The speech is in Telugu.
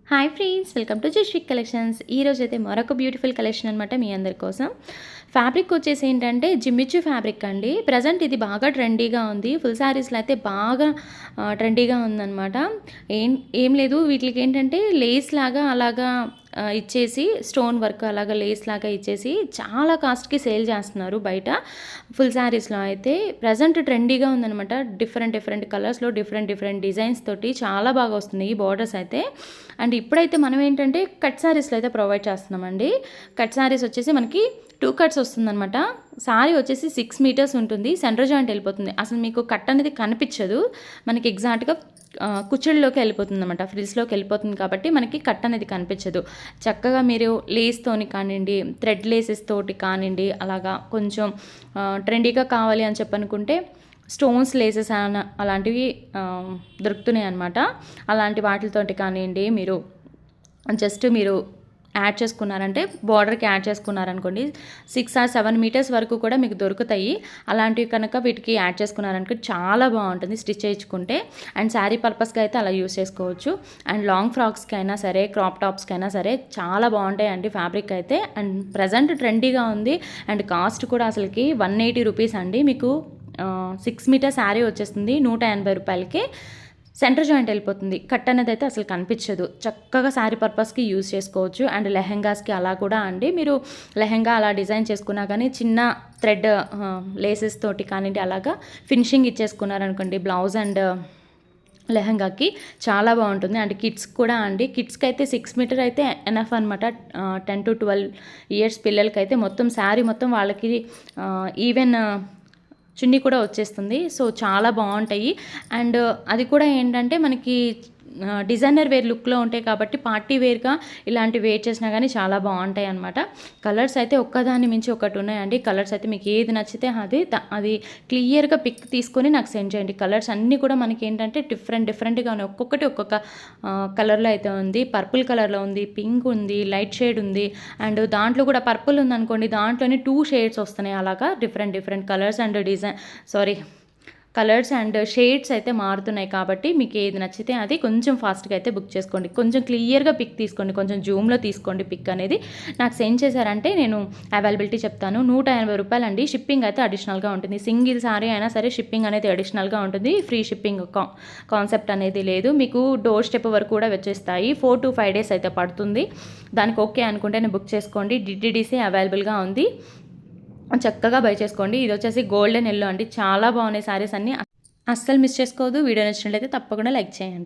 Hi friends, welcome to Jasvik collections. ఈరోజు అయితే మరొక బ్యూటిఫుల్ కలెక్షన్ అనమాట మీ అందరి కోసం. ఫ్యాబ్రిక్ వచ్చేసి ఏంటంటే జిమ్మిచ్చు ఫ్యాబ్రిక్ అండి. ప్రజెంట్ ఇది బాగా ట్రెండీగా ఉంది. ఫుల్ శారీస్లో అయితే బాగా ట్రెండీగా ఉందన్నమాట. ఏం ఏం లేదు, వీటికి ఏంటంటే లేస్ లాగా అలాగా ఇచ్చేసి స్టోన్ వర్క్ అలాగా లేస్ లాగా ఇచ్చేసి చాలా కాస్ట్కి సేల్ చేస్తున్నారు బయట. ఫుల్ శారీస్లో అయితే ప్రజెంట్ ట్రెండీగా ఉందనమాట. డిఫరెంట్ కలర్స్లో డిఫరెంట్ డిజైన్స్ తోటి చాలా బాగా వస్తుంది ఈ బార్డర్స్ అయితే. అండ్ ఇప్పుడైతే మనం ఏంటంటే కట్ శారీస్లో అయితే ప్రొవైడ్ చేస్తున్నామండి. కట్ శారీస్ వచ్చేసి మనకి 2 కట్స్ వస్తుందన్నమాట. శారీ వచ్చేసి 6 మీటర్స్ ఉంటుంది. సెంటర్ జాయింట్ వెళ్ళిపోతుంది. అసలు మీకు కట్ అనేది కనిపించదు. మనకి ఎగ్జాక్ట్గా కుచ్చుళ్ళలోకి వెళ్ళిపోతుంది అనమాట, ఫ్రిల్స్లోకి వెళ్ళిపోతుంది కాబట్టి మనకి కట్ అనేది కనిపించదు. చక్కగా మీరు లేస్తోని కానివ్వండి, థ్రెడ్ లేసెస్ తోటి కానివ్వండి, అలాగా కొంచెం ట్రెండీగా కావాలి అని చెప్పనుకుంటే స్టోన్స్ లేసెస్ అలాంటివి దొరుకుతున్నాయి అనమాట. అలాంటి వాటితోటి కానివ్వండి, మీరు యాడ్ చేసుకున్నారంటే బార్డర్కి యాడ్ చేసుకున్నారనుకోండి 6 or 7 మీటర్స్ వరకు కూడా మీకు దొరుకుతాయి. అలాంటివి కనుక వీటికి యాడ్ చేసుకున్నారనుకో చాలా బాగుంటుంది స్టిచ్ చేయించుకుంటే. అండ్ శారీ పర్పస్కి అయితే అలా యూస్ చేసుకోవచ్చు. అండ్ లాంగ్ ఫ్రాక్స్కి అయినా సరే, క్రాప్ టాప్స్కి అయినా సరే చాలా బాగుంటాయండి ఫ్యాబ్రిక్ అయితే. అండ్ ప్రజెంట్ ట్రెండీగా ఉంది. అండ్ కాస్ట్ కూడా అసలుకి 180 రూపీస్ అండి. మీకు 6 మీటర్ శారీ వచ్చేస్తుంది 180 రూపాయలకి. సెంటర్ జాయింట్ వెళ్ళిపోతుంది. కట్ అనేది అయితే అసలు కనిపించదు. చక్కగా శారీ పర్పస్కి యూజ్ చేసుకోవచ్చు. అండ్ లెహెంగాస్కి అలా కూడా అండి, మీరు లెహెంగా అలా డిజైన్ చేసుకున్నా కానీ చిన్న థ్రెడ్ లేసెస్ తోటి కానివ్వండి అలాగా ఫినిషింగ్ ఇచ్చేసుకున్నారనుకోండి బ్లౌజ్ అండ్ లెహంగాకి చాలా బాగుంటుంది. అండ్ కిడ్స్ కూడా అండి, కిడ్స్కి అయితే 6 మీటర్ అయితే ఎనఫ్ అనమాట. 10 to 12 ఇయర్స్ పిల్లలకి అయితే మొత్తం శారీ మొత్తం వాళ్ళకి ఈవెన్ చున్నీ కూడా వచ్చేస్తుంది. సో చాలా బాగుంటాయి. అండ్ అది కూడా ఏంటంటే మనకి డిజైనర్ వేర్ లుక్లో ఉంటాయి కాబట్టి పార్టీ వేర్గా ఇలాంటి వేర్ చేసినా కానీ చాలా బాగుంటాయి అనమాట. కలర్స్ అయితే ఒక్కదాన్ని మించి ఒకటి ఉన్నాయండి. కలర్స్ అయితే మీకు ఏది నచ్చితే అది క్లియర్గా పిక్ తీసుకొని నాకు సెండ్ చేయండి. కలర్స్ అన్నీ కూడా మనకి ఏంటంటే డిఫరెంట్గా ఉన్నాయి. ఒక్కొక్కటి ఒక్కొక్క కలర్లో అయితే ఉంది. పర్పుల్ కలర్లో ఉంది, పింక్ ఉంది, లైట్ షేడ్ ఉంది. అండ్ దాంట్లో కూడా పర్పుల్ ఉందనుకోండి, దాంట్లోనే 2 షేడ్స్ వస్తున్నాయి. అలాగా different colours and colours and shades అయితే మారుతున్నాయి కాబట్టి మీకు ఏది నచ్చితే అది కొంచెం ఫాస్ట్గా అయితే బుక్ చేసుకోండి. కొంచెం క్లియర్గా పిక్ తీసుకోండి, కొంచెం జూమ్లో తీసుకోండి పిక్ అనేది. నాకు సెండ్ చేశారంటే నేను అవైలబిలిటీ చెప్తాను. 180 రూపాయలు అండి. షిప్పింగ్ అయితే అడిషనల్గా ఉంటుంది. సింగిల్ సారీ అయినా సరే షిప్పింగ్ అనేది అడిషనల్గా ఉంటుంది. ఫ్రీ షిప్పింగ్ కాన్సెప్ట్ అనేది లేదు. మీకు డోర్ స్టెప్ వరకు కూడా వచ్చేస్తాయి. 4 to 5 days అయితే పడుతుంది. దానికి ఓకే అనుకుంటేనే బుక్ చేసుకోండి. డిటిడిసి అవైలబుల్గా ఉంది. చక్కగా బై చేసుకోండి. ఇది వచ్చేసి గోల్డెన్ ఎల్లో అండి. చాలా బాగున్నాయి శారీస్ అన్నీ. అస్సలు మిస్ చేసుకోవద్దు. వీడియో నచ్చినట్లయితే తప్పకుండా లైక్ చేయండి.